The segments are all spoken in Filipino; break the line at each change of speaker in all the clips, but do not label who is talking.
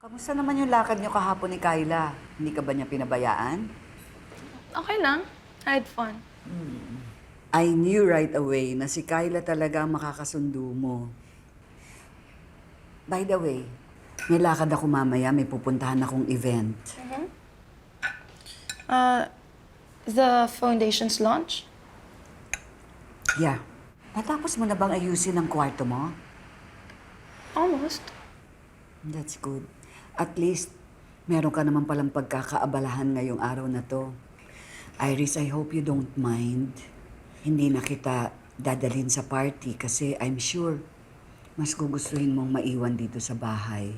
Kamusta naman yung lakad niyo kahapon ni Kyla? Hindi ka ba niya pinabayaan?
Okay lang. I had fun.
I knew right away na si Kyla talaga ang makakasundo mo. By the way, may lakad ako mamaya, may pupuntahan akong event.
The foundation's launch?
Yeah. Natapos mo na bang ayusin ang kwarto mo?
Almost.
That's good. At least, meron ka naman palang pagkakaabalahan ngayong araw na to. Iris, I hope you don't mind. Hindi na kita dadalhin sa party kasi I'm sure mas gugustuhin mong maiwan dito sa bahay.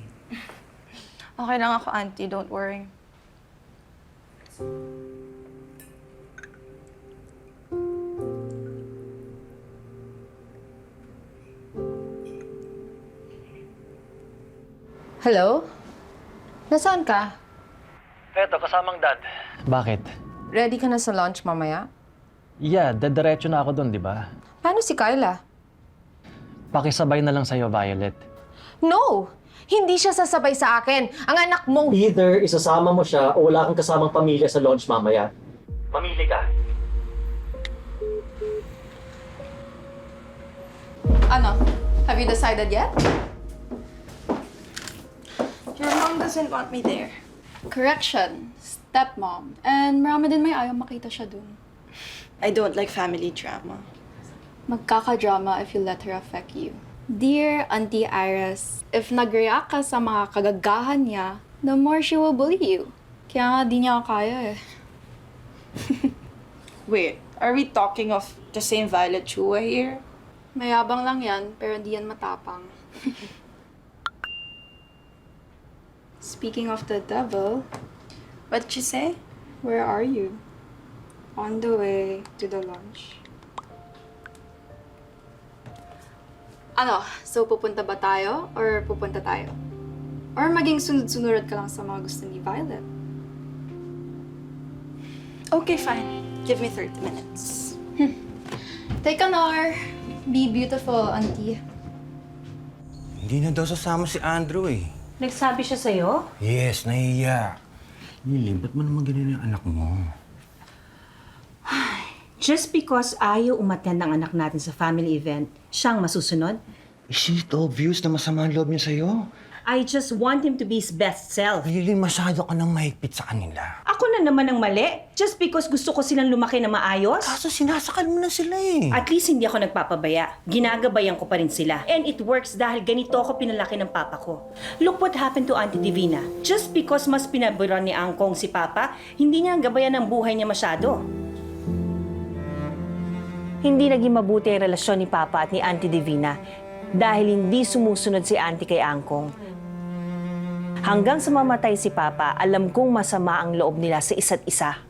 Okay lang ako, Auntie. Don't worry.
Hello? Nasaan ka?
Eto, kasamang dad. Bakit?
Ready ka na sa lunch mamaya?
Yeah, dediretso na ako doon, di ba?
Paano si Kyla?
Pakisabay na lang sa'yo, Violet.
No! Hindi siya sasabay sa akin. Ang anak mong...
Either isasama mo siya o wala kang kasamang pamilya sa launch mamaya. Mamili ka.
Ano? Have you decided yet? Your mom doesn't want me there.
Correction, stepmom. And marami din may ayaw makita siya dun.
I don't like family drama.
Magkakadrama if you let her affect you. Dear Auntie Iris, if nag-react ka sa mga kagagahan niya, the more she will bully you. Kaya nga di niya kaya eh.
Wait, are we talking of the same Violet Chua here?
Mayabang lang yan, pero hindi yan matapang. Speaking of the devil,
What'd you say?
where are you? On the way to the lunch. Ano? So, pupunta ba tayo? Or pupunta tayo? Or maging sunod-sunod ka lang sa mga gusto ni Violet?
Okay, fine. Give me 30 minutes.
Take an hour. Be beautiful, auntie.
Hindi na daw sasama si Andrew eh.
Nagsabi siya sa'yo?
Yes, nahiya. Lily, ba't mo naman ganyan yung anak mo?
Just because ayaw umattend ng anak natin sa family event, siyang masusunod?
Isn't it obvious na masama ang loob niya sa'yo?
I just want him to be his best self.
Lily, masyado ka nang mahigpit sa kanila.
Ako na naman ang mali. Just because gusto ko silang lumaki na maayos?
Kaso sinasakal mo na sila eh.
At least hindi ako nagpapabaya. Ginagabayan ko pa rin sila. And it works dahil ganito ako pinalaki ng papa ko. Look what happened to Auntie Divina. Just because mas pinaburan ni Angkong si papa, hindi niya gabayan ang buhay niya masyado. Hindi naging mabuti ang relasyon ni Papa at ni Auntie Divina dahil hindi sumusunod si Auntie kay Angkong. Hanggang sa mamatay si Papa, alam kong masama ang loob nila sa isa't isa.